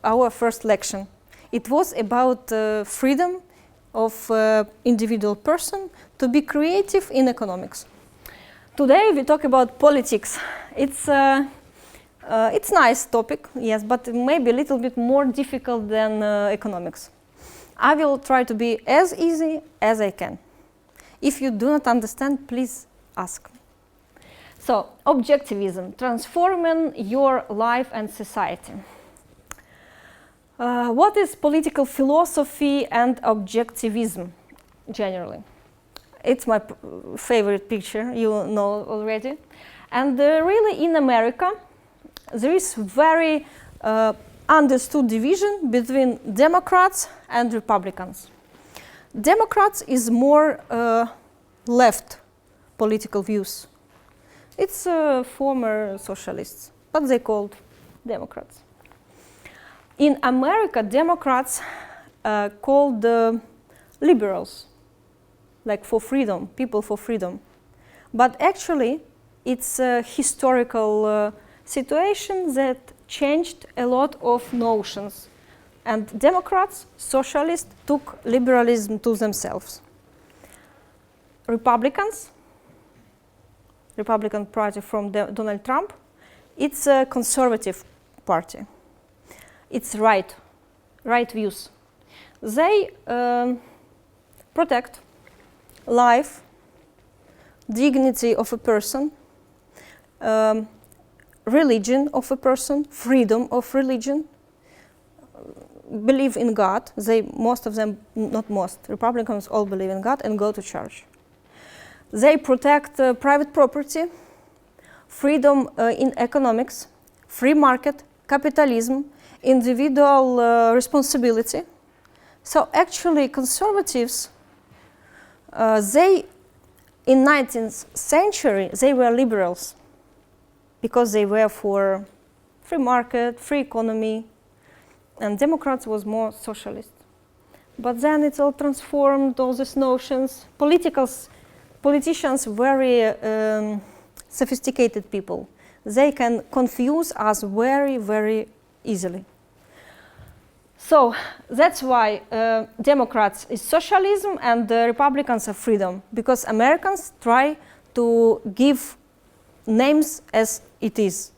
our first lecture. It was about freedom of individual person to be creative in economics. Today we talk about politics. It's nice topic, yes, but maybe a little bit more difficult than economics. I will try to be as easy as I can. If you do not understand, please ask. So, objectivism, transforming your life and society. What is political philosophy and objectivism, generally? It's my favorite picture, you know already. And really in America, there is very understood division between Democrats and Republicans. Democrats is more left political views. It's former socialists, but they called Democrats. In America, Democrats called liberals, like for freedom, people for freedom. But actually, it's a historical situation that changed a lot of notions. And Democrats, socialists, took liberalism to themselves. Republicans, Republican Party from Donald Trump, it's a conservative party. It's right views. They protect life, dignity of a person, religion of a person, freedom of religion, believe in God. Most of them, not most, Republicans all believe in God and go to church. They protect private property, freedom in economics, free market, capitalism, individual responsibility. So actually conservatives, in 19th century, they were liberals because they were for free market, free economy, and Democrats was more socialist. But then it's all transformed, all these notions. Politicians, very sophisticated people. They can confuse us very, very easily. So that's why Democrats is socialism and the Republicans are freedom, because Americans try to give names as it is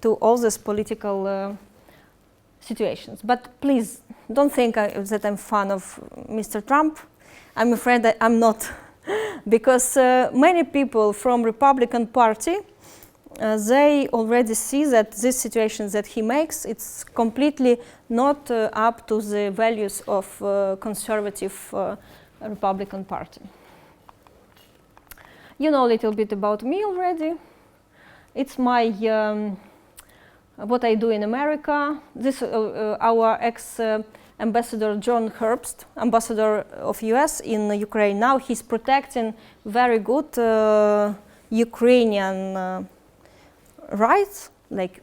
to all these political situations. But please don't think that I'm fan of Mr. Trump. I'm afraid that I'm not, because many people from Republican Party they already see that this situation that he makes, it's completely not up to the values of conservative Republican Party. You know a little bit about me already. It's my what I do in America. This our ex-ambassador John Herbst, ambassador of US in Ukraine. Now he's protecting very good Ukrainian rights, like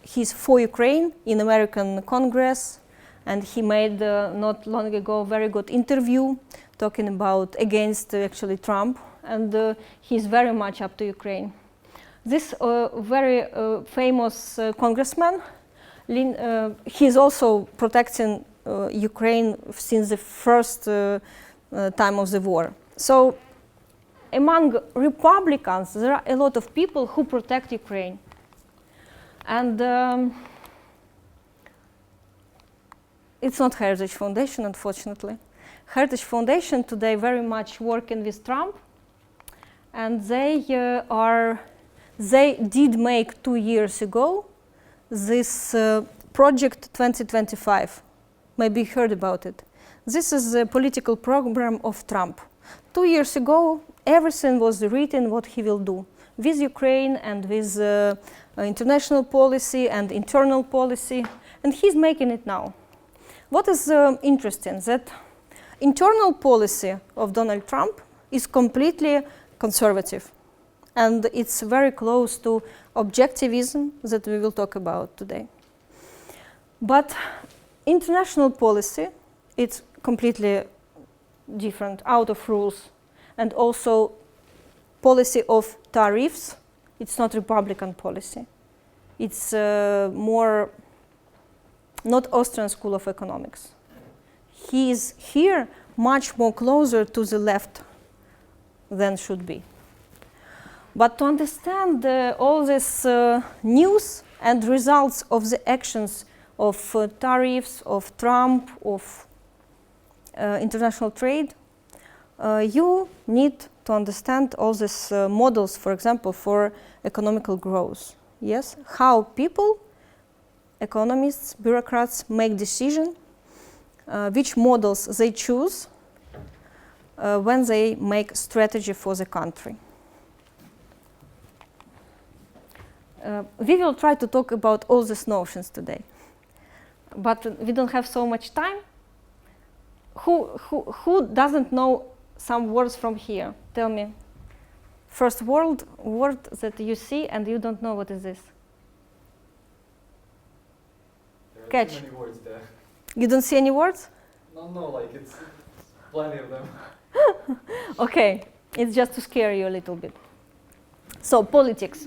he's for Ukraine in American Congress, and he made not long ago a very good interview talking about against actually Trump, and he's very much up to Ukraine. This very famous congressman, he's also protecting Ukraine since the first time of the war. So among Republicans, there are a lot of people who protect Ukraine. And it's not Heritage Foundation, unfortunately. Heritage Foundation today very much working with Trump. And they did make 2 years ago this Project 2025. Maybe you heard about it. This is the political program of Trump. 2 years ago, everything was written what he will do with Ukraine and with international policy and internal policy, and he's making it now. What is interesting, that internal policy of Donald Trump is completely conservative, and it's very close to objectivism that we will talk about today. But international policy, it's completely different, out of rules. And also policy of tariffs, it's not Republican policy. It's more not Austrian School of Economics. He is here much more closer to the left than should be. But to understand all this news and results of the actions of tariffs, of Trump, of international trade, you need to understand all these models, for example, for economical growth. Yes, how people, economists, bureaucrats make decisions, which models they choose when they make strategy for the country. We will try to talk about all these notions today, but we don't have so much time. Who doesn't know some words from here? Tell me. First word that you see and you don't know what is this. There are Catch. too many words there. You don't see any words? No, like it's plenty of them. Okay, it's just to scare you a little bit. So, politics.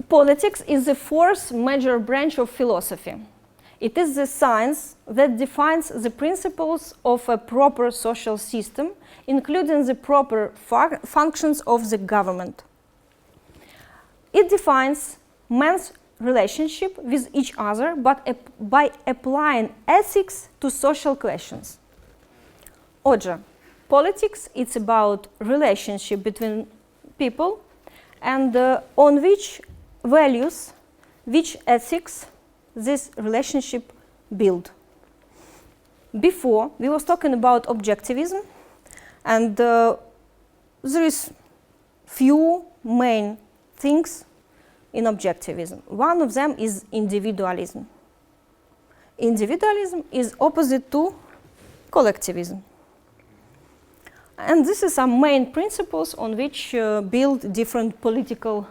Politics is the fourth major branch of philosophy. It is the science that defines the principles of a proper social system, including the proper functions of the government. It defines man's relationship with each other, but by applying ethics to social questions. Отже, politics it's about relationship between people and on which values, which ethics this relationship build. Before, we was talking about objectivism, and there is few main things in objectivism. One of them is individualism. Individualism is opposite to collectivism. And this is some main principles on which build different political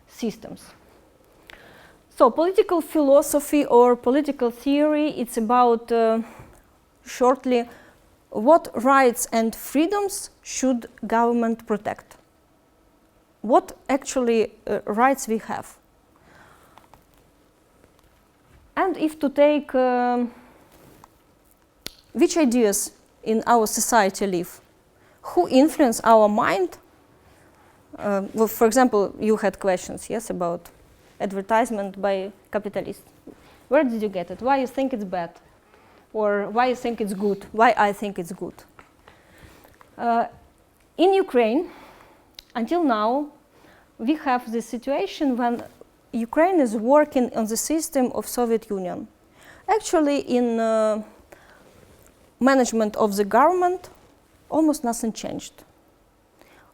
systems. So political philosophy or political theory, it's about, shortly, what rights and freedoms should government protect? What actually rights we have? And if to take which ideas in our society live, who influence our mind? Well, for example, you had questions, yes, about advertisement by capitalists. Where did you get it? Why you think it's bad? Or why you think it's good? Why I think it's good? In Ukraine, until now, we have this situation when Ukraine is working on the system of Soviet Union. Actually, in management of the government, almost nothing changed.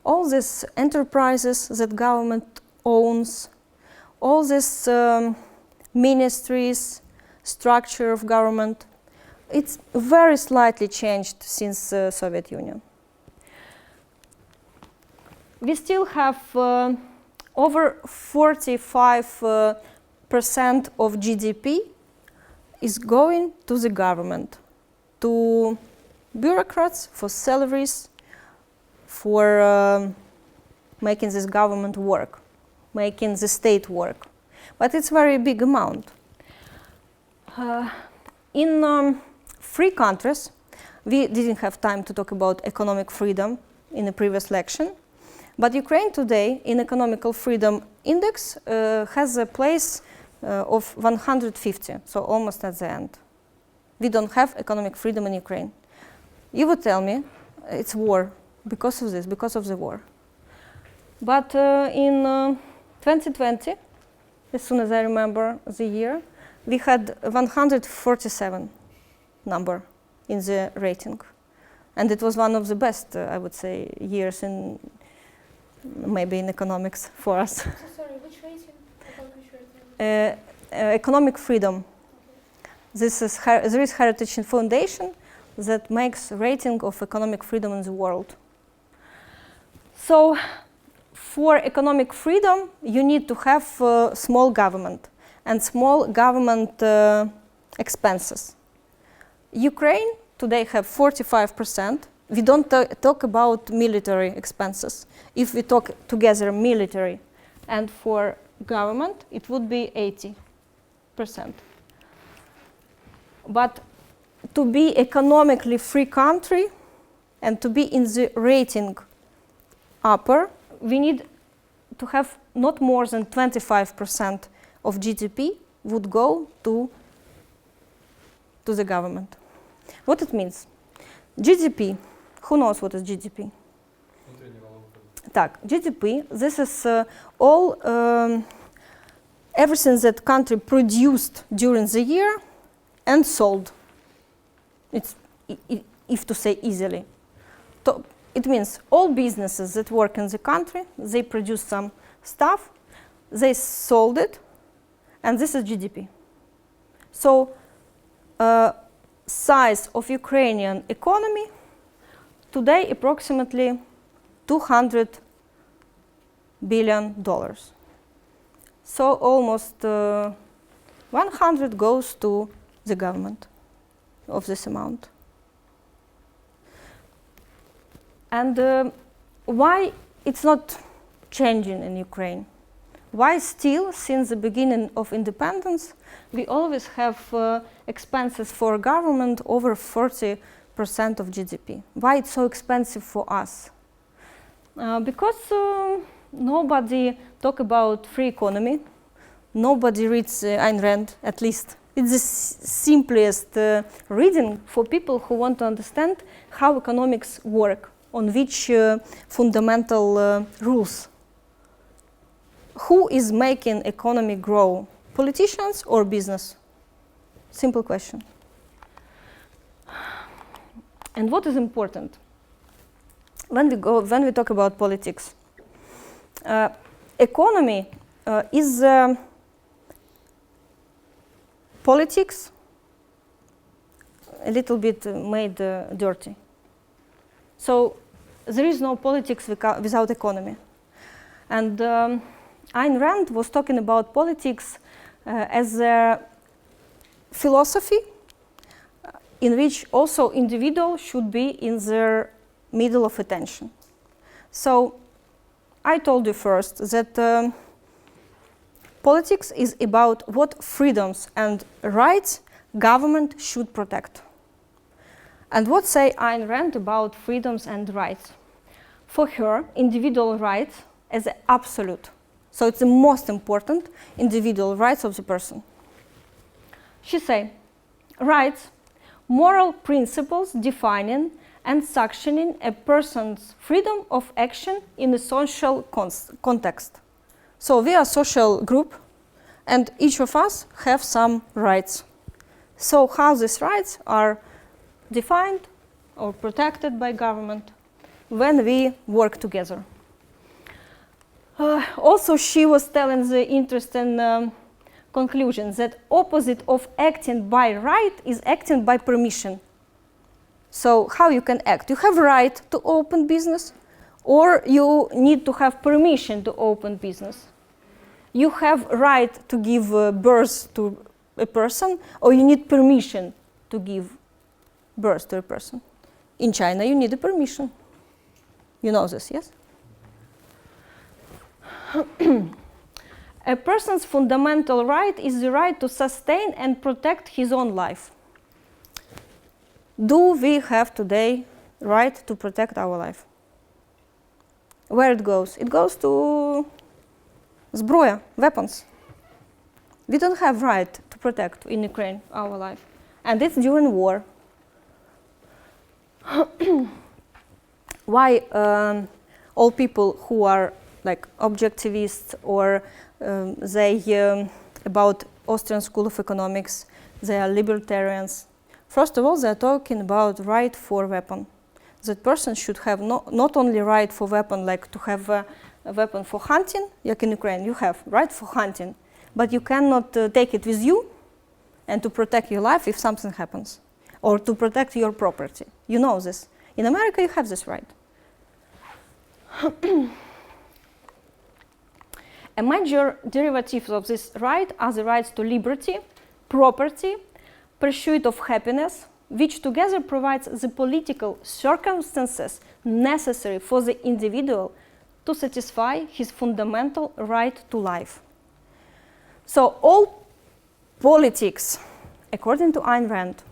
All these enterprises that government owns, all these ministries, structure of government, it's very slightly changed since Soviet Union. We still have over 45% of GDP is going to the government, to bureaucrats, for salaries, for making this government work, making the state work. But it's a very big amount. In free countries, we didn't have time to talk about economic freedom in the previous lecture, but Ukraine today, in economical freedom index, has a place of 150, so almost at the end. We don't have economic freedom in Ukraine. You would tell me it's war because of this, because of the war. But in 2020, as soon as I remember the year, we had 147 number in the rating. And it was one of the best, I would say, years in maybe in economics for us. So sorry, which rating? About which rating? Economic freedom. Okay. This is there is Heritage Foundation that makes rating of economic freedom in the world. So for economic freedom, you need to have small government and small government expenses. Ukraine today have 45%. We don't talk about military expenses. If we talk together military and for government, it would be 80%. But to be economically free country and to be in the rating upper, we need to have not more than 25% of GDP would go to the government. What it means? GDP, who knows what is GDP? Так, GDP, this is all everything that country produced during the year and sold. It's if to say easily. It means all businesses that work in the country, they produce some stuff, they sold it, and this is GDP. So size of Ukrainian economy today approximately $200 billion. So almost 100 goes to the government of this amount. And why it's not changing in Ukraine? Why still, since the beginning of independence, we always have expenses for government over 40% of GDP? Why it's so expensive for us? Because nobody talk about free economy. Nobody reads Ayn Rand, at least. It's the simplest reading for people who want to understand how economics work, on which fundamental rules. Who is making economy grow? Politicians or business? Simple question. And what is important? When we talk about politics, economy is politics a little bit made dirty. So there is no politics without economy. And Ayn Rand was talking about politics as a philosophy in which also individuals should be in their middle of attention. So I told you first that politics is about what freedoms and rights government should protect. And what say Ayn Rand about freedoms and rights? For her, individual rights as absolute. So it's the most important individual rights of the person. She say, rights, moral principles defining and sanctioning a person's freedom of action in a social context. So we are a social group, and each of us have some rights. So how these rights are defined or protected by government when we work together. Also, she was telling the interesting conclusion that opposite of acting by right is acting by permission. So how you can act? You have right to open business, or you need to have permission to open business. You have right to give birth to a person, or you need permission to give birth to a person. In China, you need a permission. You know this, yes? A person's fundamental right is the right to sustain and protect his own life. Do we have today right to protect our life? Where it goes? It goes to зброя, weapons. We don't have right to protect in Ukraine our life. And it's during war. Why all people who are like objectivists or they about Austrian School of Economics, they are libertarians. First of all, they are talking about right for weapon. That person should have not only right for weapon, like to have a weapon for hunting, like in Ukraine, you have right for hunting, but you cannot take it with you and to protect your life if something happens, or to protect your property. You know this. In America, you have this right. A major derivative of this right are the rights to liberty, property, pursuit of happiness, which together provides the political circumstances necessary for the individual to satisfy his fundamental right to life. So all politics according to Ayn Rand,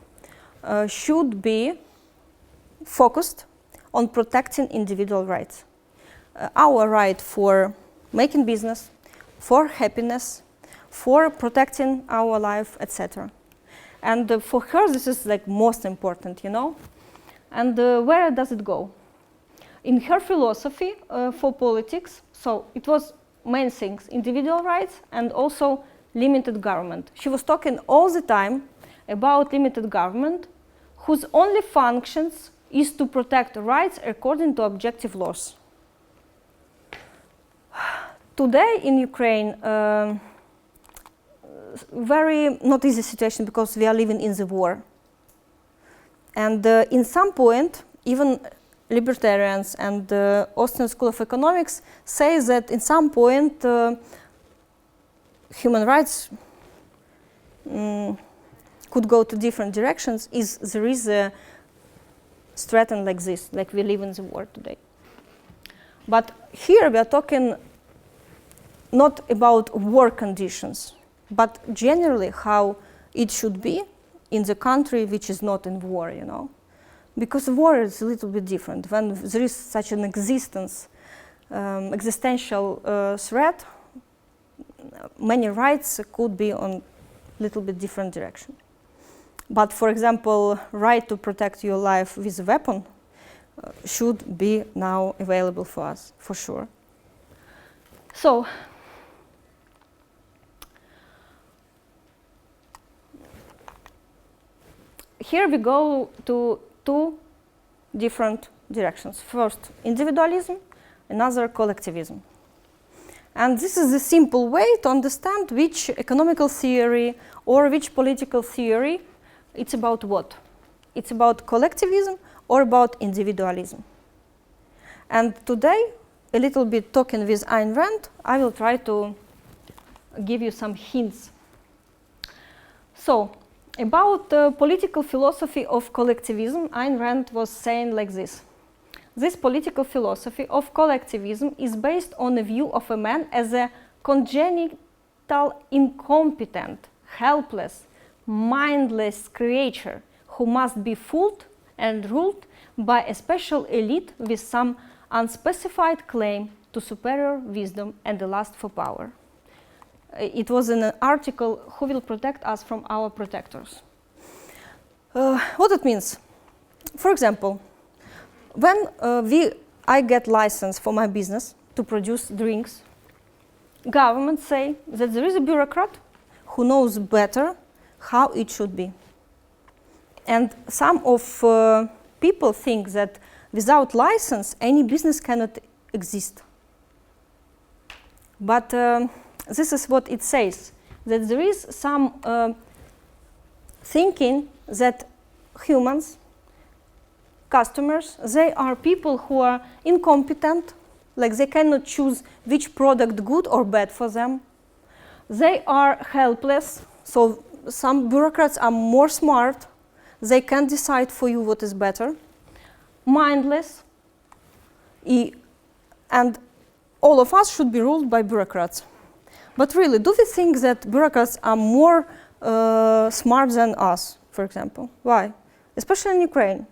should be focused on protecting individual rights. Our right for making business, for happiness, for protecting our life, etc. And for her, this is like most important, you know. And where does it go? In her philosophy for politics, so it was main things, individual rights and also limited government. She was talking all the time about limited government, whose only functions is to protect rights according to objective laws. Today in Ukraine, very not easy situation because we are living in the war. And in some point, even libertarians and Austrian School of Economics say that in some point human rights could go to different directions if there is a threat like this, like we live in the war today. But here we are talking not about war conditions, but generally how it should be in the country which is not in war, you know. Because war is a little bit different. When there is such an existential threat, many rights could be on a little bit different direction. But for example, right to protect your life with a weapon should be now available for us, for sure. So, here we go to two different directions. First, individualism, another collectivism. And this is a simple way to understand which economical theory or which political theory it's about what. It's about collectivism or about individualism. And today, a little bit talking with Ayn Rand, I will try to give you some hints. So, about the political philosophy of collectivism, Ayn Rand was saying like this. This political philosophy of collectivism is based on a view of a man as a congenital, incompetent, helpless, mindless creature who must be fooled and ruled by a special elite with some unspecified claim to superior wisdom and a lust for power. It was in an article, Who Will Protect Us from Our Protectors? What it means? For example, when I get license for my business to produce drinks, governments say that there is a bureaucrat who knows better how it should be. And some of people think that without license, any business cannot exist. But this is what it says, that there is some thinking that humans, customers, they are people who are incompetent, like they cannot choose which product good or bad for them. They are helpless, so some bureaucrats are more smart, they can decide for you what is better. Mindless, and all of us should be ruled by bureaucrats. But really, do we think that bureaucrats are more smart than us, for example? Why? Especially in Ukraine.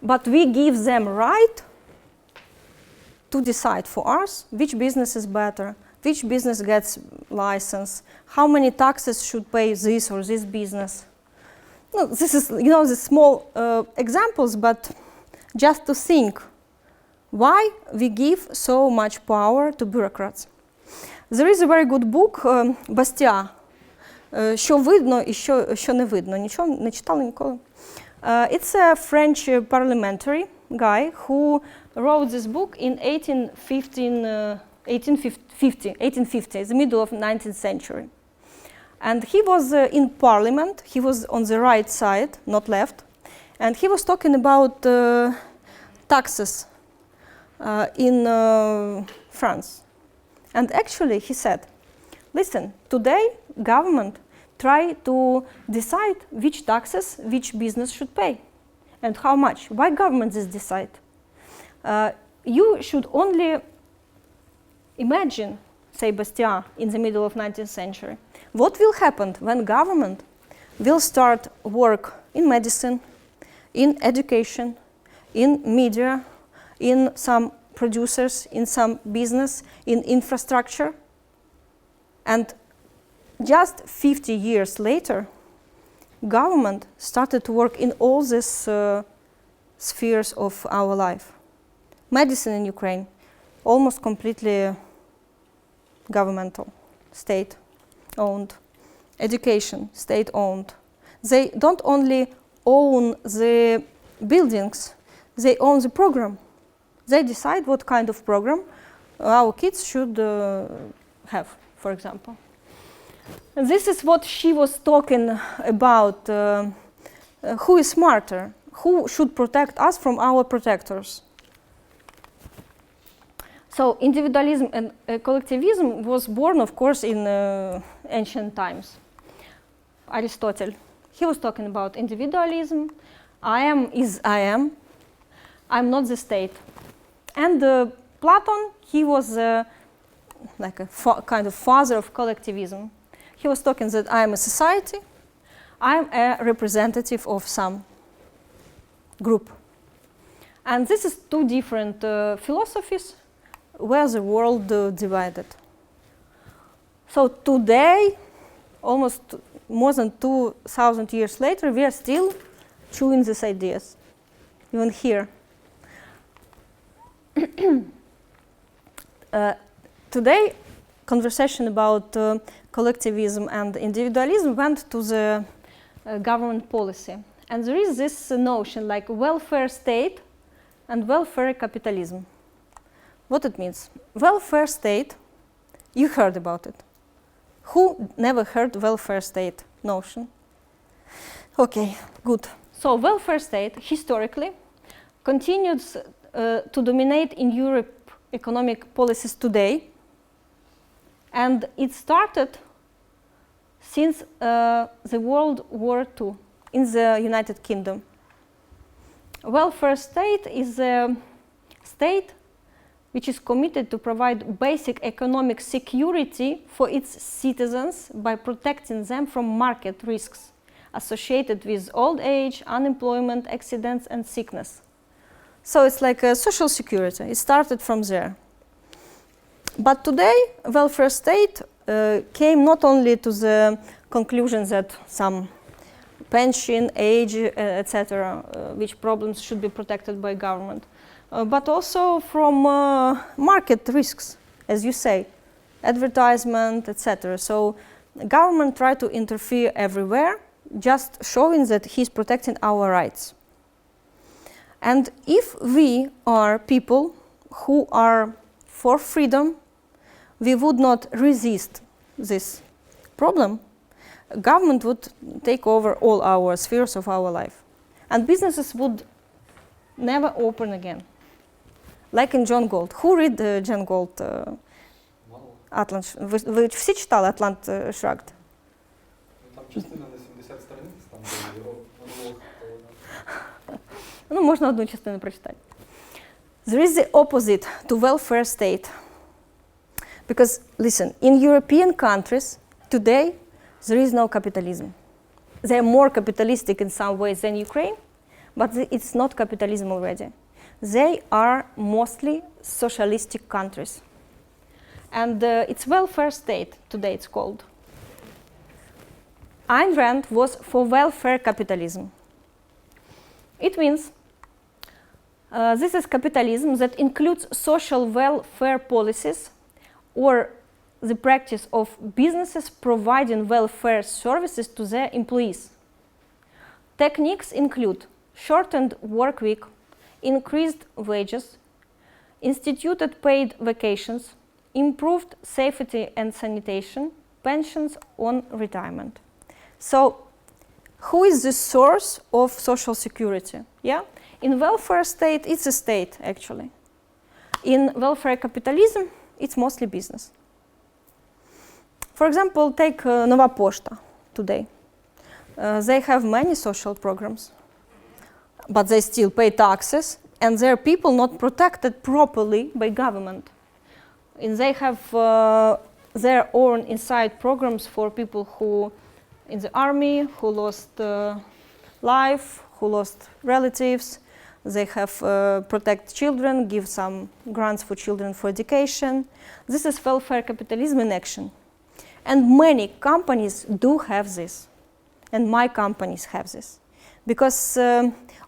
But we give them right to decide for us which business is better, which business gets license, how many taxes should pay this or this business. No, this is, you know, the small examples, but just to think why we give so much power to bureaucrats. There is a very good book, Бастіа, що видно і що не видно. Нічого не читали ніколи. It's a French parliamentary guy who wrote this book in 1850, the middle of 19th century. And he was in parliament, he was on the right side, not left, and he was talking about taxes in France. And actually he said, listen, today government try to decide which taxes which business should pay and how much. Why government this decide? You should only imagine, say Bastia in the middle of 19th century, What will happen when government will start work in medicine, in education, in media, in some producers, in some business, in infrastructure? And just 50 years later, government started to work in all these spheres of our life. Medicine in Ukraine, almost completely governmental, state-owned. Education, state-owned. They don't only own the buildings, they own the program. They decide what kind of program our kids should have, for example. And this is what she was talking about, who is smarter, who should protect us from our protectors. So individualism and collectivism was born, of course, in ancient times. Aristotle, he was talking about individualism. I am is I am. I'm not the state. And Platon, he was like a kind of father of collectivism. He was talking that I am a society. I am a representative of some group. And this is two different philosophies where the world divided. So today, almost more than 2,000 years later, we are still chewing these ideas, even here. Today, conversation about collectivism and individualism went to the government policy. And there is this notion like welfare state and welfare capitalism. What it means? Welfare state, you heard about it. Who never heard welfare state notion? Okay, good. So welfare state, historically, continues to dominate in Europe economic policies today. And it started since the World War II in the United Kingdom. Welfare state is a state which is committed to provide basic economic security for its citizens by protecting them from market risks associated with old age, unemployment, accidents, and sickness. So it's like a social security. It started from there. But today, welfare state came not only to the conclusion that some pension, age, etc., which problems should be protected by government, but also from market risks, as you say, advertisement, etc. So government tried to interfere everywhere, just showing that he's protecting our rights. And if we are people who are for freedom, we would not resist this problem, government would take over all our spheres of our life. And businesses would never open again. Like in John Gold. Who read John Gold? Atlas. Вы все читали Atlant Shrugged? Там частина на 70 страниц, там його монолог. Ну, можна одну частину прочитати. There is the opposite to welfare state. Because, listen, in European countries, today, there is no capitalism. They are more capitalistic in some ways than Ukraine, but it's not capitalism already. They are mostly socialistic countries. And it's welfare state, today it's called. Ayn Rand was for welfare capitalism. It means this is capitalism that includes social welfare policies or the practice of businesses providing welfare services to their employees. Techniques include shortened work week, increased wages, instituted paid vacations, improved safety and sanitation, pensions on retirement. So, who is the source of social security? Yeah? In welfare state, it's a state, actually. In welfare capitalism, it's mostly business. For example, take Nova Pošta today. They have many social programs, but they still pay taxes, and their people not protected properly by government. And they have their own inside programs for people who in the army, who lost life, who lost relatives. They have protect children, give some grants for children for education. This is welfare capitalism in action. And many companies do have this. And my companies have this. Because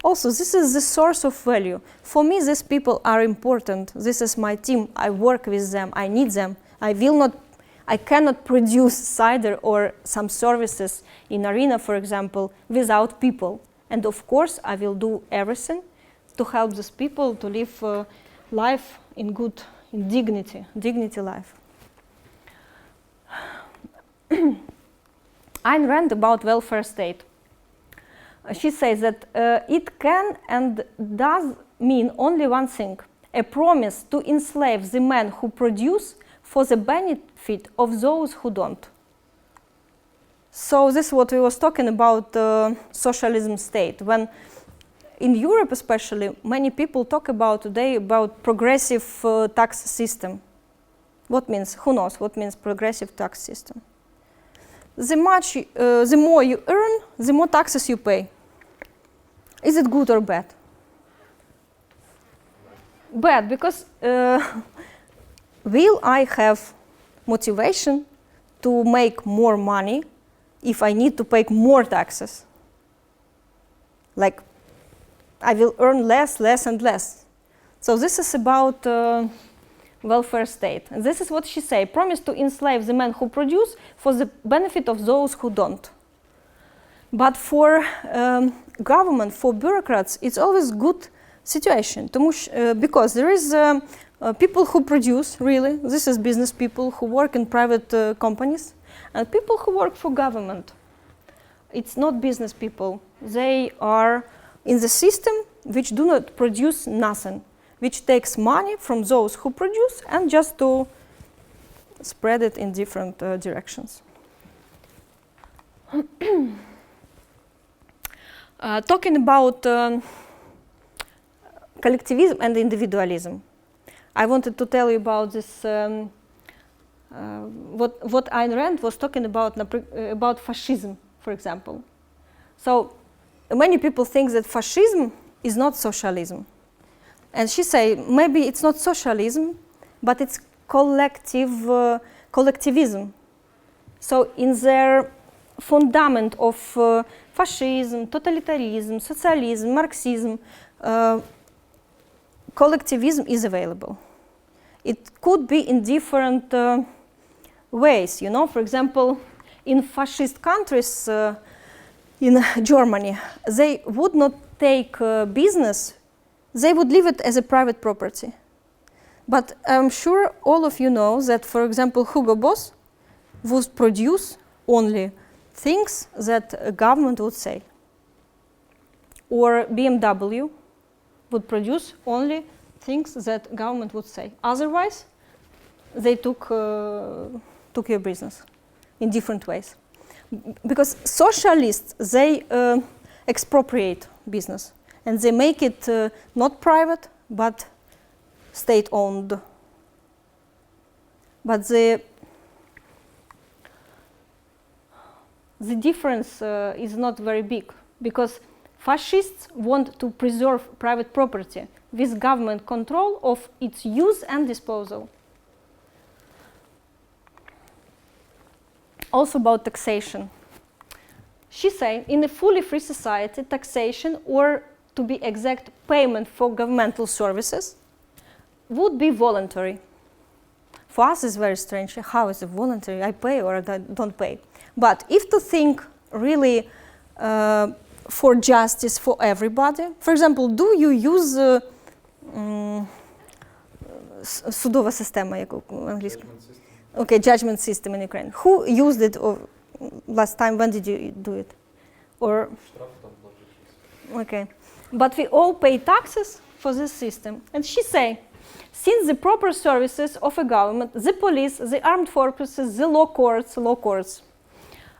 also this is the source of value. For me, these people are important. This is my team. I work with them. I need them. I cannot produce cider or some services in Arena, for example, without people. And of course, I will do everything to help these people to live life in dignity life. Ayn Rand about welfare state. She says that it can and does mean only one thing, a promise to enslave the men who produce for the benefit of those who don't. So this is what we was talking about socialism state. When in Europe especially, many people talk about today about progressive tax system. What means, who knows what means progressive tax system? The more you earn, the more taxes you pay. Is it good or bad? Bad, because will I have motivation to make more money if I need to pay more taxes? Like, I will earn less and less. So this is about welfare state. And this is what she say, promise to enslave the men who produce for the benefit of those who don't. But for government, for bureaucrats, it's always good situation because there is people who produce, really, this is business people who work in private companies, and people who work for government. It's not business people. They are in the system which do not produce nothing, which takes money from those who produce and just to spread it in different directions. Talking about collectivism and individualism, I wanted to tell you about this, what Ayn Rand was talking about fascism, for example. So many people think that fascism is not socialism. And she say, maybe it's not socialism, but it's collectivism. So in their fundament of fascism, totalitarianism, socialism, Marxism, collectivism is available. It could be in different ways, you know. For example, in fascist countries, in Germany, they would not take business, they would leave it as a private property. But I'm sure all of you know that, for example, Hugo Boss would produce only things that a government would sell. Or BMW would produce only things that government would say. Otherwise, they took your business in different ways. Because socialists, they expropriate business. And they make it not private, but state-owned. But the difference is not very big, because fascists want to preserve private property with government control of its use and disposal. Also about taxation. She said, in a fully free society, taxation, or to be exact, payment for governmental services, would be voluntary. For us, it's very strange. How is it voluntary? I pay or I don't pay. But if to think really for justice for everybody, for example, do you use судова система, як у англійському? Okay, judgment system in Ukraine. Who used it last time? When did you do it? Or okay, but we all pay taxes for this system. And she say, since the proper services of a government, the police, the armed forces, the law courts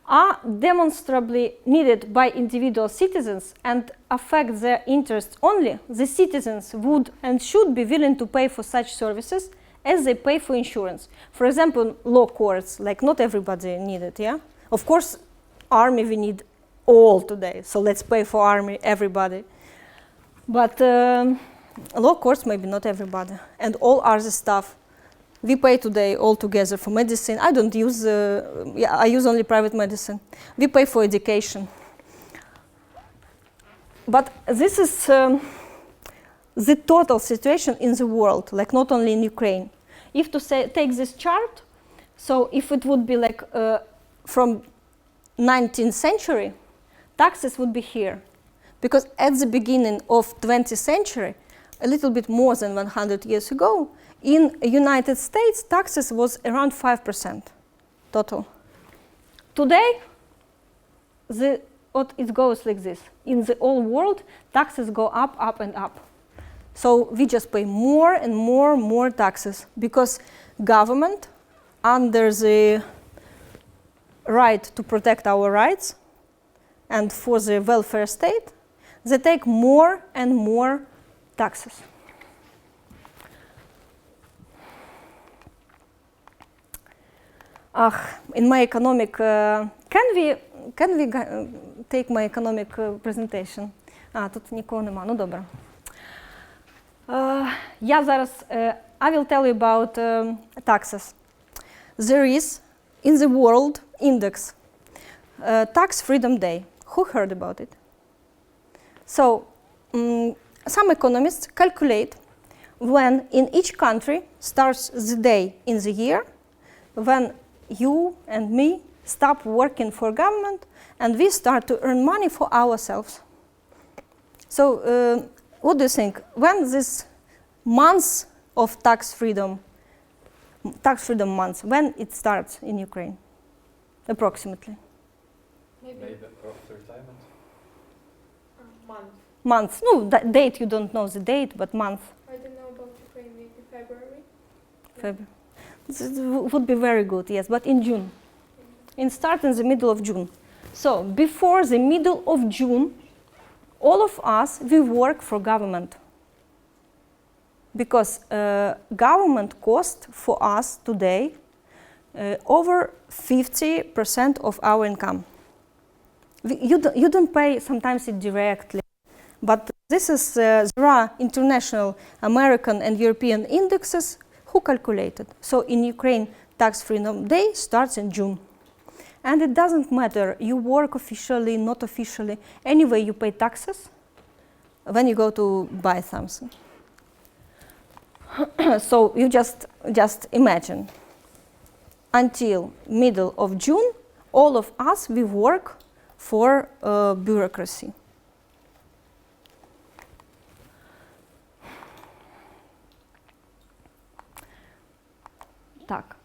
are demonstrably needed by individual citizens and affect their interests only, the citizens would and should be willing to pay for such services as they pay for insurance. For example, law courts, like not everybody need it, yeah? Of course, army we need all today, so let's pay for army, everybody. But law courts, maybe not everybody. And all other stuff, we pay today all together for medicine. I don't use, I use only private medicine. We pay for education. But this is the total situation in the world, like not only in Ukraine. If to say, take this chart, so if it would be like from 19th century, taxes would be here. Because at the beginning of 20th century, a little bit more than 100 years ago, in the United States, taxes was around 5% total. Today, it goes like this. In the whole world, taxes go up, up, and up. So we just pay more and more taxes because government, under the right to protect our rights and for the welfare state, they take more and more taxes. In my economic, can we take my economic presentation? Тут нікого нема, ну добре. Я зараз, I will tell you about taxes. There is in the world index tax freedom day. Who heard about it? So some economists calculate when in each country starts the day in the year when you and me stop working for government and we start to earn money for ourselves. So what do you think? When this month of tax freedom month, when it starts in Ukraine, approximately? Maybe after retirement. month. Month. No, date, you don't know the date, but month. I don't know about Ukraine, maybe February. February. This would be very good, yes, but in June. It starts in the middle of June. So before the middle of June, all of us, we work for government. Because government cost for us today over 50% of our income. You don't pay sometimes it directly, but this is, there are international American and European indexes who calculated. So in Ukraine, tax freedom day starts in June. And it doesn't matter, you work officially, not officially, anyway you pay taxes when you go to buy something. So you just imagine, until middle of June, all of us, we work for bureaucracy. Так.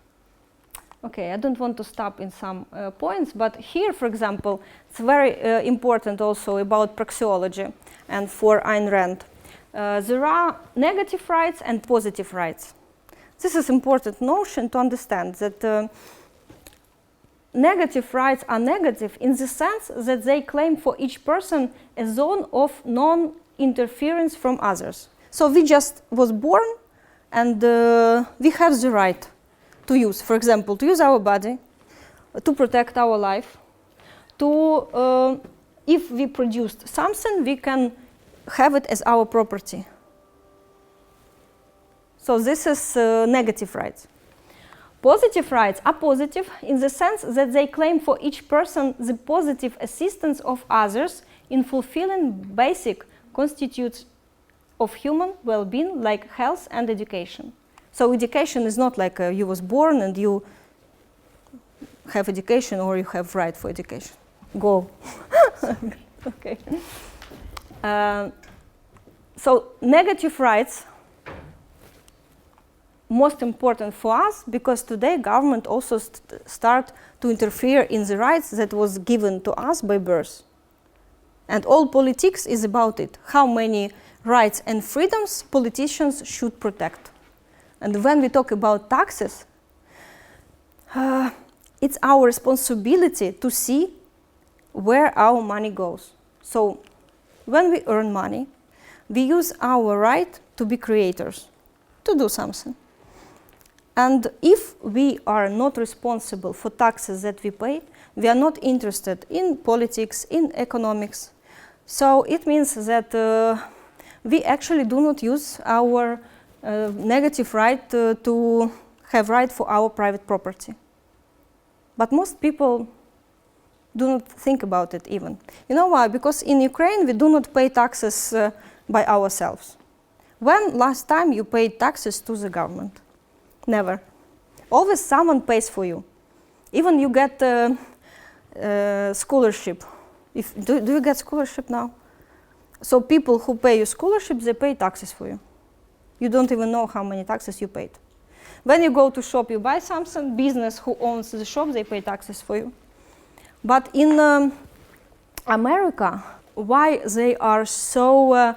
Okay, I don't want to stop in some points, but here, for example, it's very important also about praxeology and for Ayn Rand. There are negative rights and positive rights. This is important notion to understand that negative rights are negative in the sense that they claim for each person a zone of non-interference from others. So we just was born and we have the right to use, for example, to use our body, to protect our life, to, if we produced something, we can have it as our property. So this is negative rights. Positive rights are positive in the sense that they claim for each person the positive assistance of others in fulfilling basic constitutes of human well-being like health and education. So education is not like you was born and you have education or you have right for education. Go. Okay. So negative rights, most important for us because today government also start to interfere in the rights that was given to us by birth. And all politics is about it. How many rights and freedoms politicians should protect. And when we talk about taxes, it's our responsibility to see where our money goes. So when we earn money, we use our right to be creators, to do something. And if we are not responsible for taxes that we pay, we are not interested in politics, in economics. So it means that we actually do not use our negative right to have right for our private property. But most people do not think about it even. You know why? Because in Ukraine we do not pay taxes by ourselves. When last time you paid taxes to the government? Never. Always someone pays for you. Even you get scholarship. Do you get scholarship now? So people who pay you scholarship, they pay taxes for you. You don't even know how many taxes you paid. When you go to shop, you buy something, business who owns the shop, they pay taxes for you. But in America, why they are so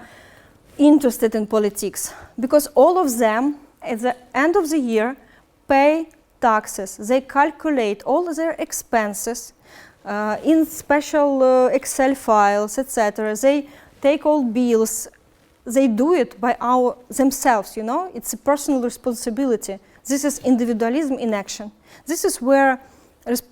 interested in politics? Because all of them, at the end of the year, pay taxes. They calculate all their expenses in special Excel files, etc. They take all bills. They do it by themselves, you know? It's a personal responsibility. This is individualism in action. This is where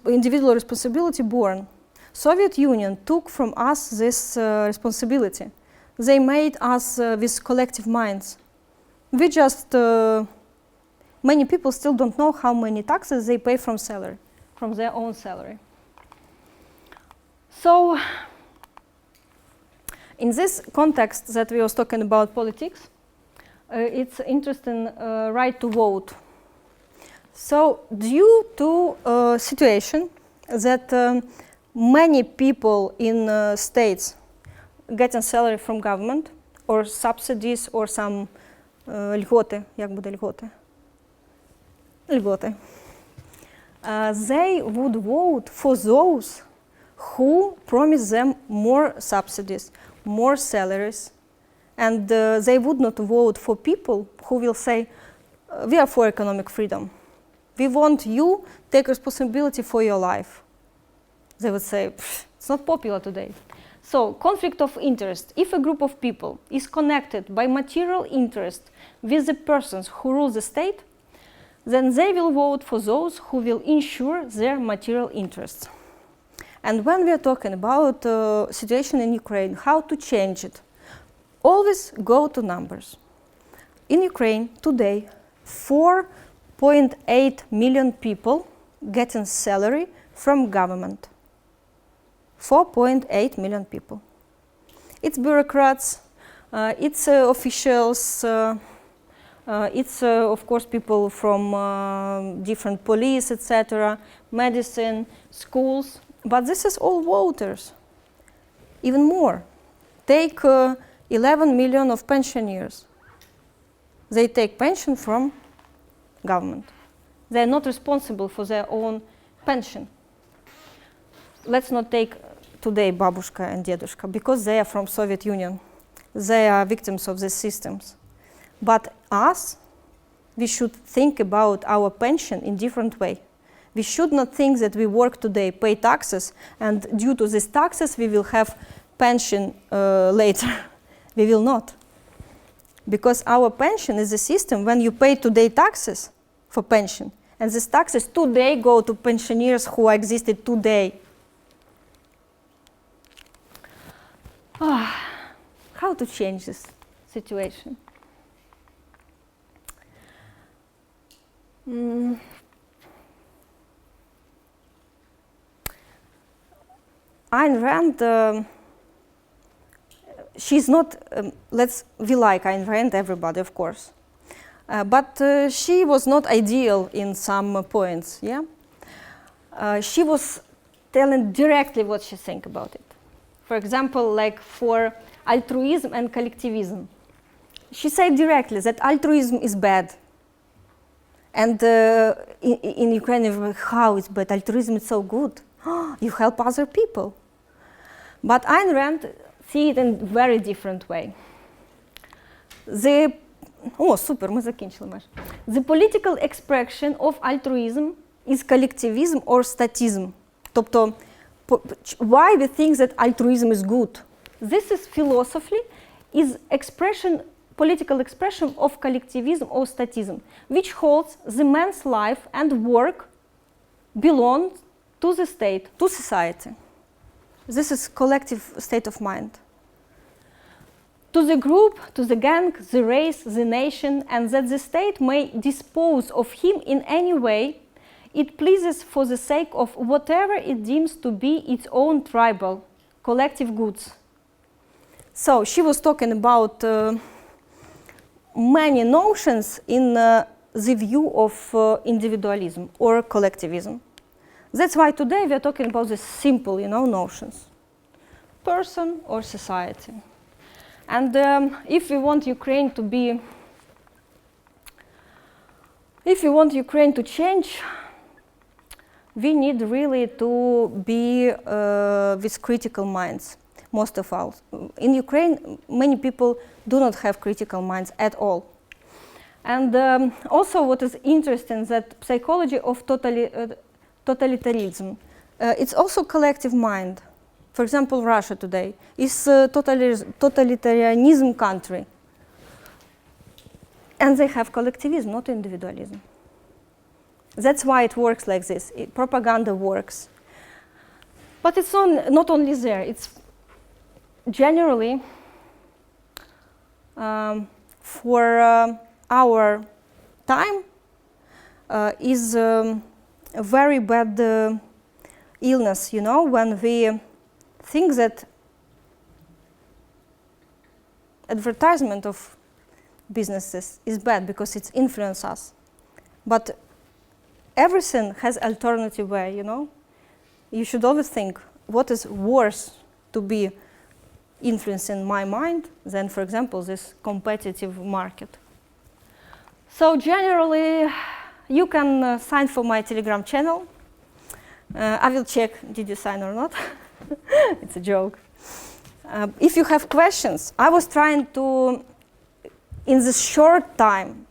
individual responsibility born. Soviet Union took from us this responsibility. They made us with collective minds. We just, many people still don't know how many taxes they pay from salary, from their own salary. So, in this context that we was talking about politics, it's interesting right to vote. So, due to a situation that many people in states getting salary from government or subsidies or some льготы, як буде льготи? Льготы. They would vote for those who promise them more subsidies, more salaries, and they would not vote for people who will say, we are for economic freedom. We want you take responsibility for your life. They would say, it's not popular today. So, conflict of interest. If a group of people is connected by material interest with the persons who rule the state, then they will vote for those who will ensure their material interests. And when we are talking about situation in Ukraine, how to change it, always go to numbers. In Ukraine today, 4.8 million people getting salary from government. 4.8 million people. It's bureaucrats, it's officials, it's of course people from different police, etc., medicine, schools, but this is all voters. Even more. Take 11 million of pensioners. They take pension from government. They are not responsible for their own pension. Let's not take today babushka and dedushka, because they are from Soviet Union. They are victims of these systems. But us, we should think about our pension in different way. We should not think that we work today, pay taxes, and due to these taxes we will have pension later. We will not. Because our pension is a system when you pay today taxes for pension, and these taxes today go to pensioners who existed today. How to change this situation? Ayn Rand, she's not, we like Ayn Rand, everybody, of course. But she was not ideal in some points, yeah? She was telling directly what she thinks about it. For example, like for altruism and collectivism. She said directly that altruism is bad. And in Ukraine, how it's bad? Altruism is so good. You help other people. But Ayn Rand see it in a very different way. The political expression of altruism is collectivism or statism. Тобто, why we think that altruism is good? This is philosophy, is expression political expression of collectivism or statism, which holds the man's life and work belong to the state, to society. This is collective state of mind. To the group, to the gang, the race, the nation, and that the state may dispose of him in any way it pleases for the sake of whatever it deems to be its own tribal, collective goods. So she was talking about many notions in the view of individualism or collectivism. That's why today we are talking about the simple, notions. Person or society. And if we want Ukraine to be, if we want Ukraine to change, we need really to be with critical minds, most of us. In Ukraine, many people do not have critical minds at all. And also what is interesting that psychology of totalitarianism, it's also collective mind. For example, Russia today is a totalitarianism country. And they have collectivism, not individualism. That's why it works like this. Propaganda works. But it's not only there. It's generally for our time is a very bad illness, when we think that advertisement of businesses is bad because it influences us. But everything has alternative way, You should always think what is worse to be influencing my mind than, for example, this competitive market. So generally, you can sign for my Telegram channel. I will check, did you sign or not? It's a joke. If you have questions, I was trying to, in this short time,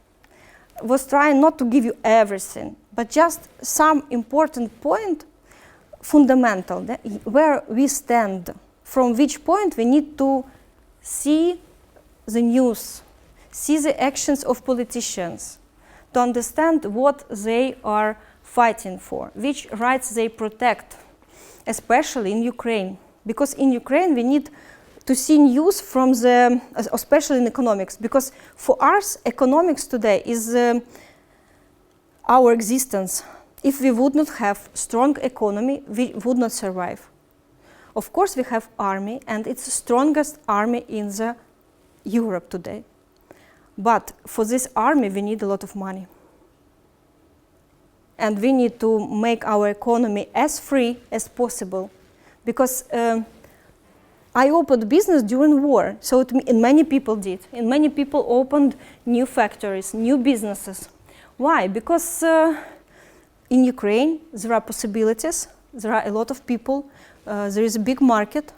was trying not to give you everything, but just some important point, fundamental, where we stand, from which point we need to see the news, see the actions of politicians, to understand what they are fighting for, which rights they protect, especially in Ukraine. Because in Ukraine we need to see news from the, especially in economics, because for us economics today is our existence. If we would not have strong economy, we would not survive. Of course we have army, and it's the strongest army in the Europe today. But for this army we need a lot of money. And we need to make our economy as free as possible. Because I opened business during war, so and many people did. And many people opened new factories, new businesses. Why? Because in Ukraine there are possibilities, there are a lot of people, there is a big market,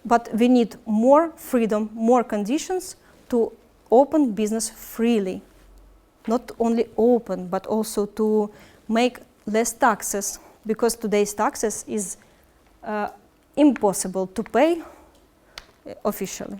but we need more freedom, more conditions to open business freely. Not only open, but also to make less taxes, because today's taxes is impossible to pay officially.